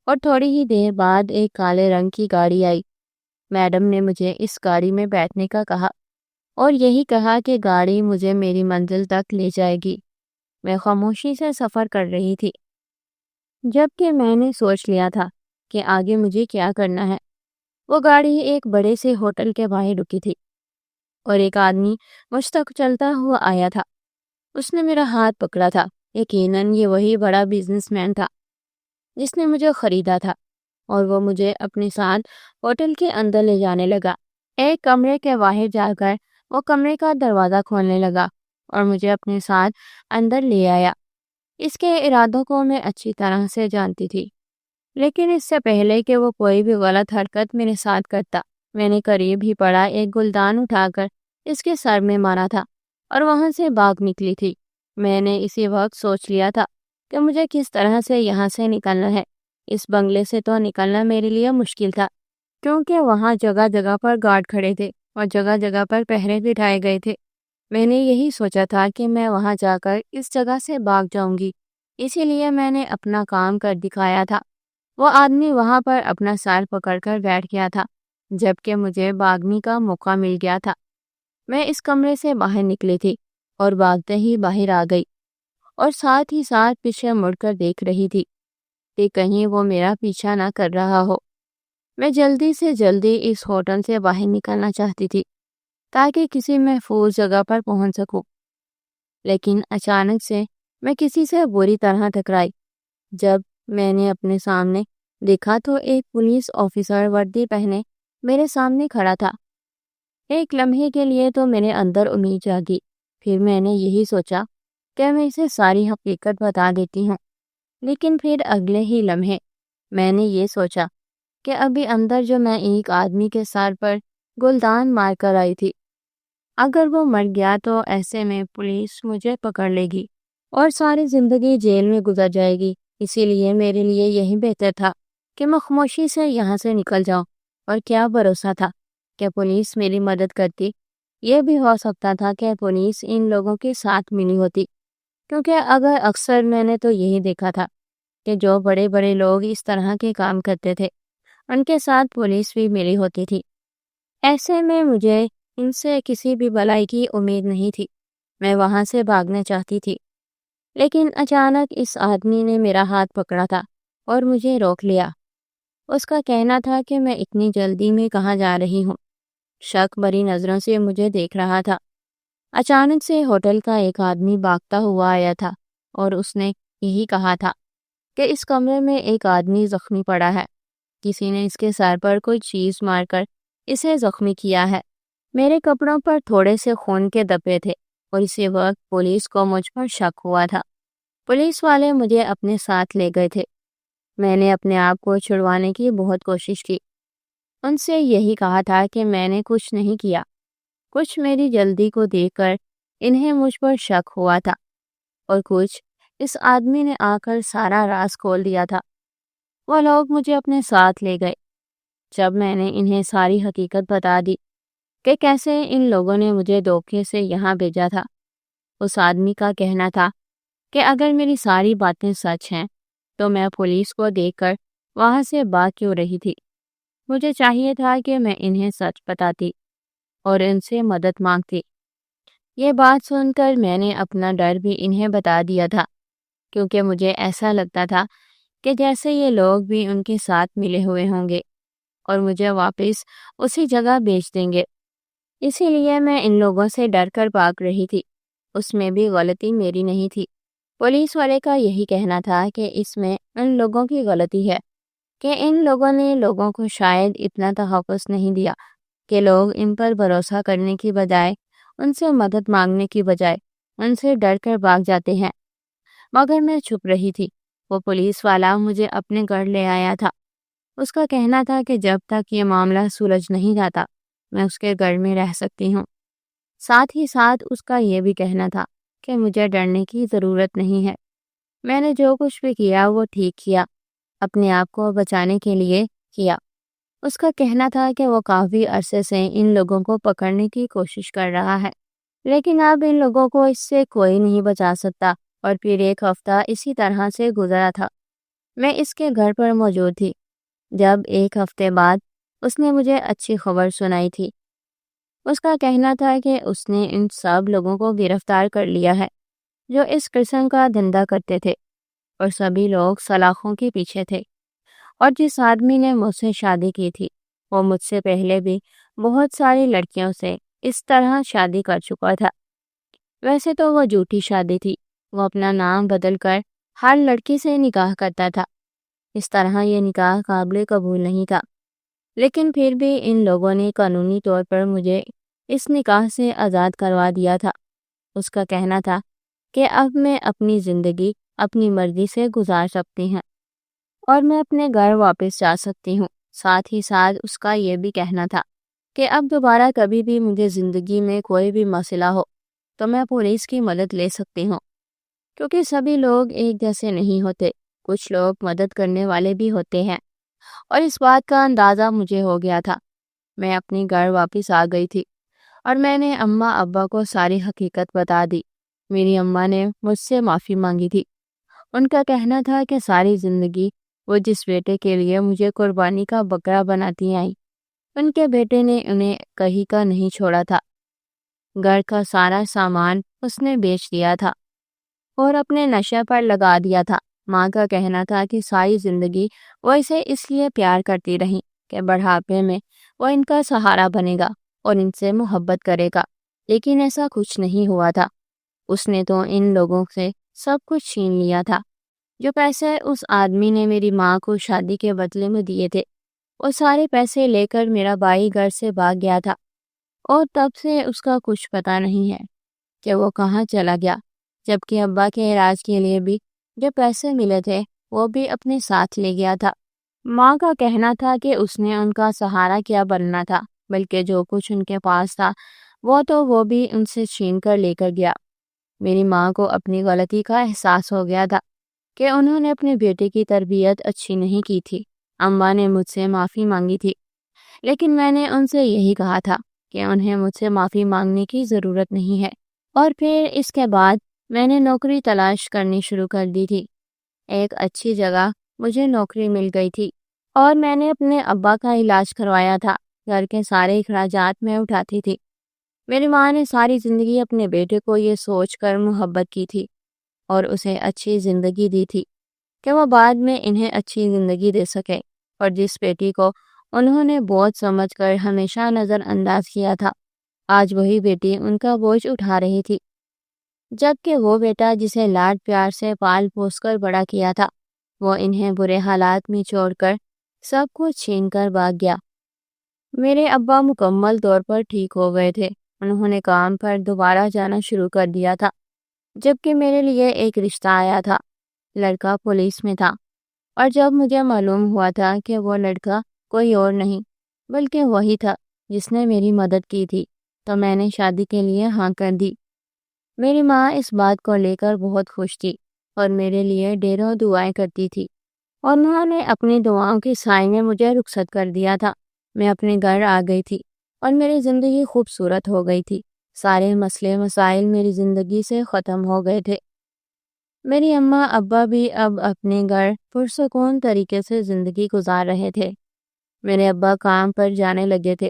اور تھوڑی ہی دیر بعد ایک کالے رنگ کی گاڑی آئی۔ میڈم نے مجھے اس گاڑی میں بیٹھنے کا کہا اور یہی کہا کہ گاڑی مجھے میری منزل تک لے جائے گی۔ میں خاموشی سے سفر کر رہی تھی، جبکہ میں نے سوچ لیا تھا کہ آگے مجھے کیا کرنا ہے۔ وہ گاڑی ایک بڑے سے ہوٹل کے باہر رکی تھی اور ایک آدمی مجھ تک چلتا ہوا آیا تھا۔ اس نے میرا ہاتھ پکڑا تھا۔ یقیناً یہ وہی بڑا بزنس مین تھا جس نے مجھے خریدا تھا، اور وہ مجھے اپنے ساتھ ہوٹل کے اندر لے جانے لگا۔ ایک کمرے کے باہر جا کر وہ کمرے کا دروازہ کھولنے لگا اور مجھے اپنے ساتھ اندر لے آیا۔ اس کے ارادوں کو میں اچھی طرح سے جانتی تھی، لیکن اس سے پہلے کہ وہ کوئی بھی غلط حرکت میرے ساتھ کرتا، میں نے قریب ہی پڑا ایک گلدان اٹھا کر اس کے سر میں مارا تھا اور وہاں سے بھاگ نکلی تھی۔ میں نے اسی وقت سوچ لیا تھا کہ مجھے کس طرح سے یہاں سے نکلنا ہے۔ اس بنگلے سے تو نکلنا میرے لیے مشکل تھا، کیونکہ وہاں جگہ جگہ پر گارڈ کھڑے تھے اور جگہ جگہ پر پہرے بٹھائے گئے تھے۔ میں نے یہی سوچا تھا کہ میں وہاں جا کر اس جگہ سے بھاگ جاؤں گی، اسی لیے میں نے اپنا کام کر دکھایا تھا۔ وہ آدمی وہاں پر اپنا سر پکڑ کر بیٹھ گیا تھا، جبکہ مجھے بھاگنے کا موقع مل گیا تھا۔ میں اس کمرے سے باہر نکلی تھی اور بھاگتے ہی باہر آ گئی، اور ساتھ ہی ساتھ پیچھے مڑ کر دیکھ رہی تھی کہ کہیں وہ میرا پیچھا نہ کر رہا ہو۔ میں جلدی سے جلدی اس ہوٹل سے باہر نکلنا چاہتی تھی تاکہ کسی محفوظ جگہ پر پہنچ سکوں، لیکن اچانک سے میں کسی سے بری طرح ٹکرائی۔ جب میں نے اپنے سامنے دیکھا تو ایک پولیس آفیسر وردی پہنے میرے سامنے کھڑا تھا۔ ایک لمحے کے لیے تو میرے اندر امید جاگی، پھر میں نے یہی سوچا کہ میں اسے ساری حقیقت بتا دیتی ہوں، لیکن پھر اگلے ہی لمحے میں نے یہ سوچا کہ ابھی اندر جو میں ایک آدمی کے سر پر گلدان مار کر آئی تھی، اگر وہ مر گیا تو ایسے میں پولیس مجھے پکڑ لے گی اور ساری زندگی جیل میں گزر جائے گی۔ اسی لیے میرے لیے یہی بہتر تھا کہ میں خاموشی سے یہاں سے نکل جاؤں، اور کیا بھروسہ تھا کہ پولیس میری مدد کرتی۔ یہ بھی ہو سکتا تھا کہ پولیس ان لوگوں کے ساتھ ملی ہوتی، کیونکہ اکثر میں نے تو یہی دیکھا تھا کہ جو بڑے بڑے لوگ اس طرح کے کام کرتے تھے ان کے ساتھ پولیس بھی ملی ہوتی تھی۔ ایسے میں مجھے ان سے کسی بھی بھلائی کی امید نہیں تھی۔ میں وہاں سے بھاگنا چاہتی تھی، لیکن اچانک اس آدمی نے میرا ہاتھ پکڑا تھا اور مجھے روک لیا۔ اس کا کہنا تھا کہ میں اتنی جلدی میں کہاں جا رہی ہوں۔ شک بھری نظروں سے مجھے دیکھ رہا تھا۔ اچانک سے ہوٹل کا ایک آدمی بھاگتا ہوا آیا تھا اور اس نے یہی کہا تھا کہ اس کمرے میں ایک آدمی زخمی پڑا ہے، کسی نے اس کے سر پر کوئی چیز مار کر اسے زخمی کیا ہے۔ میرے کپڑوں پر تھوڑے سے خون کے دبے تھے اور اسی وقت پولیس کو مجھ پر شک ہوا تھا۔ پولیس والے مجھے اپنے ساتھ لے گئے تھے۔ میں نے اپنے آپ کو چھڑوانے کی بہت کوشش کی، ان سے یہی کہا تھا کہ میں نے کچھ نہیں کیا۔ کچھ میری جلدی کو دیکھ کر انہیں مجھ پر شک ہوا تھا، اور کچھ اس آدمی نے آ کر سارا راز کھول دیا تھا۔ وہ لوگ مجھے اپنے ساتھ لے گئے۔ جب میں نے انہیں ساری حقیقت بتا دی کہ کیسے ان لوگوں نے مجھے دھوکے سے یہاں بھیجا تھا، اس آدمی کا کہنا تھا کہ اگر میری ساری باتیں سچ ہیں تو میں پولیس کو دیکھ کر وہاں سے بھاگ کیوں رہی تھی۔ مجھے چاہیے تھا کہ میں انہیں سچ بتاتی اور ان سے مدد مانگتی۔ یہ بات سن کر میں نے اپنا ڈر بھی انہیں بتا دیا تھا، کیونکہ مجھے ایسا لگتا تھا کہ جیسے یہ لوگ بھی ان کے ساتھ ملے ہوئے ہوں گے اور مجھے واپس اسی جگہ بھیج دیں گے۔ اسی لیے میں ان لوگوں سے ڈر کر بھاگ رہی تھی۔ اس میں بھی غلطی میری نہیں تھی۔ پولیس والے کا یہی کہنا تھا کہ اس میں ان لوگوں کی غلطی ہے کہ ان لوگوں نے لوگوں کو شاید اتنا تحفظ نہیں دیا کہ لوگ ان پر بھروسہ کرنے کی بجائے، ان سے مدد مانگنے کی بجائے ان سے ڈر کر بھاگ جاتے ہیں۔ مگر میں چھپ رہی تھی۔ وہ پولیس والا مجھے اپنے گھر لے آیا تھا۔ اس کا کہنا تھا کہ جب تک یہ معاملہ سلجھ نہیں جاتا میں اس کے گھر میں رہ سکتی ہوں۔ ساتھ ہی ساتھ اس کا یہ بھی کہنا تھا کہ مجھے ڈرنے کی ضرورت نہیں ہے۔ میں نے جو کچھ بھی کیا وہ ٹھیک کیا، اپنے آپ کو بچانے کے لیے کیا۔ اس کا کہنا تھا کہ وہ کافی عرصے سے ان لوگوں کو پکڑنے کی کوشش کر رہا ہے، لیکن اب ان لوگوں کو اس سے کوئی نہیں بچا سکتا۔ اور پھر ایک ہفتہ اسی طرح سے گزرا تھا۔ میں اس کے گھر پر موجود تھی جب ایک ہفتے بعد اس نے مجھے اچھی خبر سنائی تھی۔ اس کا کہنا تھا کہ اس نے ان سب لوگوں کو گرفتار کر لیا ہے جو اس قسم کا دھندا کرتے تھے، اور سبھی لوگ سلاخوں کے پیچھے تھے۔ اور جس آدمی نے مجھ سے شادی کی تھی وہ مجھ سے پہلے بھی بہت ساری لڑکیوں سے اس طرح شادی کر چکا تھا۔ ویسے تو وہ جھوٹی شادی تھی، وہ اپنا نام بدل کر ہر لڑکی سے نکاح کرتا تھا۔ اس طرح یہ نکاح قابل قبول نہیں تھا، لیکن پھر بھی ان لوگوں نے قانونی طور پر مجھے اس نکاح سے آزاد کروا دیا تھا۔ اس کا کہنا تھا کہ اب میں اپنی زندگی اپنی مرضی سے گزار سکتی ہوں اور میں اپنے گھر واپس جا سکتی ہوں۔ ساتھ ہی ساتھ اس کا یہ بھی کہنا تھا کہ اب دوبارہ کبھی بھی مجھے زندگی میں کوئی بھی مسئلہ ہو تو میں پولیس کی مدد لے سکتی ہوں، کیونکہ سبھی لوگ ایک جیسے نہیں ہوتے، کچھ لوگ مدد کرنے والے بھی ہوتے ہیں۔ اور اس بات کا اندازہ مجھے ہو گیا تھا۔ میں اپنی گھر واپس آ گئی تھی اور میں نے اماں ابا کو ساری حقیقت بتا دی۔ میری اماں نے مجھ سے معافی مانگی تھی۔ ان کا کہنا تھا کہ ساری زندگی وہ جس بیٹے کے لیے مجھے قربانی کا بکرا بناتی آئیں، ان کے بیٹے نے انہیں کہیں کا نہیں چھوڑا تھا۔ گھر کا سارا سامان اس نے بیچ دیا تھا اور اپنے نشے پر لگا دیا تھا۔ ماں کا کہنا تھا کہ ساری زندگی وہ اسے اس لیے پیار کرتی رہی کہ بڑھاپے میں وہ ان کا سہارا بنے گا اور ان سے محبت کرے گا، لیکن ایسا کچھ نہیں ہوا تھا۔ اس نے تو ان لوگوں سے سب کچھ چھین لیا تھا۔ جو پیسے اس آدمی نے میری ماں کو شادی کے بدلے میں دیے تھے، وہ سارے پیسے لے کر میرا بھائی گھر سے بھاگ گیا تھا، اور تب سے اس کا کچھ پتہ نہیں ہے کہ وہ کہاں چلا گیا، جبکہ ابا کے علاج کے لیے بھی جو پیسے ملے تھے وہ بھی اپنے ساتھ لے گیا تھا۔ ماں کا کہنا تھا کہ اس نے ان کا سہارا کیا بننا تھا، بلکہ جو کچھ ان کے پاس تھا وہ بھی ان سے چھین کر لے کر گیا۔ میری ماں کو اپنی غلطی کا احساس ہو گیا تھا کہ انہوں نے اپنے بیٹے کی تربیت اچھی نہیں کی تھی۔ اماں نے مجھ سے معافی مانگی تھی، لیکن میں نے ان سے یہی کہا تھا کہ انہیں مجھ سے معافی مانگنے کی ضرورت نہیں ہے۔ اور پھر اس کے بعد میں نے نوکری تلاش کرنی شروع کر دی تھی۔ ایک اچھی جگہ مجھے نوکری مل گئی تھی اور میں نے اپنے ابا کا علاج کروایا تھا۔ گھر کے سارے اخراجات میں اٹھاتی تھی۔ میری ماں نے ساری زندگی اپنے بیٹے کو یہ سوچ کر محبت کی تھی اور اسے اچھی زندگی دی تھی کہ وہ بعد میں انہیں اچھی زندگی دے سکے، اور جس بیٹی کو انہوں نے بوجھ سمجھ کر ہمیشہ نظر انداز کیا تھا، آج وہی بیٹی ان کا بوجھ اٹھا رہی تھی، جبکہ وہ بیٹا جسے لاڈ پیار سے پال پوس کر بڑا کیا تھا، وہ انہیں برے حالات میں چھوڑ کر سب کچھ چھین کر بھاگ گیا۔ میرے ابا مکمل طور پر ٹھیک ہو گئے تھے۔ انہوں نے کام پر دوبارہ جانا شروع کر دیا تھا، جبکہ میرے لیے ایک رشتہ آیا تھا۔ لڑکا پولیس میں تھا، اور جب مجھے معلوم ہوا تھا کہ وہ لڑکا کوئی اور نہیں بلکہ وہی تھا جس نے میری مدد کی تھی، تو میں نے شادی کے لیے ہاں کر دی۔ میری ماں اس بات کو لے کر بہت خوش تھی اور میرے لیے ڈھیروں دعائیں کرتی تھی، اور انہوں نے اپنی دعاؤں کے سائے میں مجھے رخصت کر دیا تھا۔ میں اپنے گھر آ گئی تھی اور میری زندگی خوبصورت ہو گئی تھی۔ سارے مسئلے مسائل میری زندگی سے ختم ہو گئے تھے۔ میری اماں ابا بھی اب اپنے گھر پرسکون طریقے سے زندگی گزار رہے تھے۔ میرے ابا کام پر جانے لگے تھے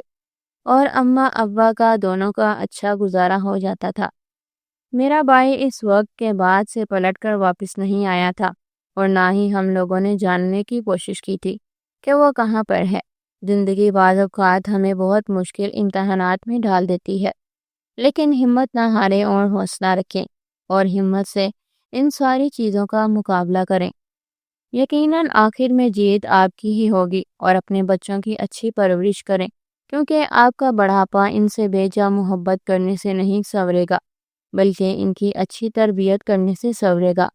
اور اماں ابا کا دونوں کا اچھا گزارا ہو جاتا تھا۔ میرا بھائی اس وقت کے بعد سے پلٹ کر واپس نہیں آیا تھا، اور نہ ہی ہم لوگوں نے جاننے کی کوشش کی تھی کہ وہ کہاں پر ہے۔ زندگی بعض اوقات ہمیں بہت مشکل امتحانات میں ڈال دیتی ہے، لیکن ہمت نہ ہاریں اور حوصلہ رکھیں اور ہمت سے ان ساری چیزوں کا مقابلہ کریں۔ یقیناً آخر میں جیت آپ کی ہی ہوگی، اور اپنے بچوں کی اچھی پرورش کریں، کیونکہ آپ کا بڑھاپا ان سے بے جا محبت کرنے سے نہیں سنورے گا، بلکہ ان کی اچھی تربیت کرنے سے سنورے گا۔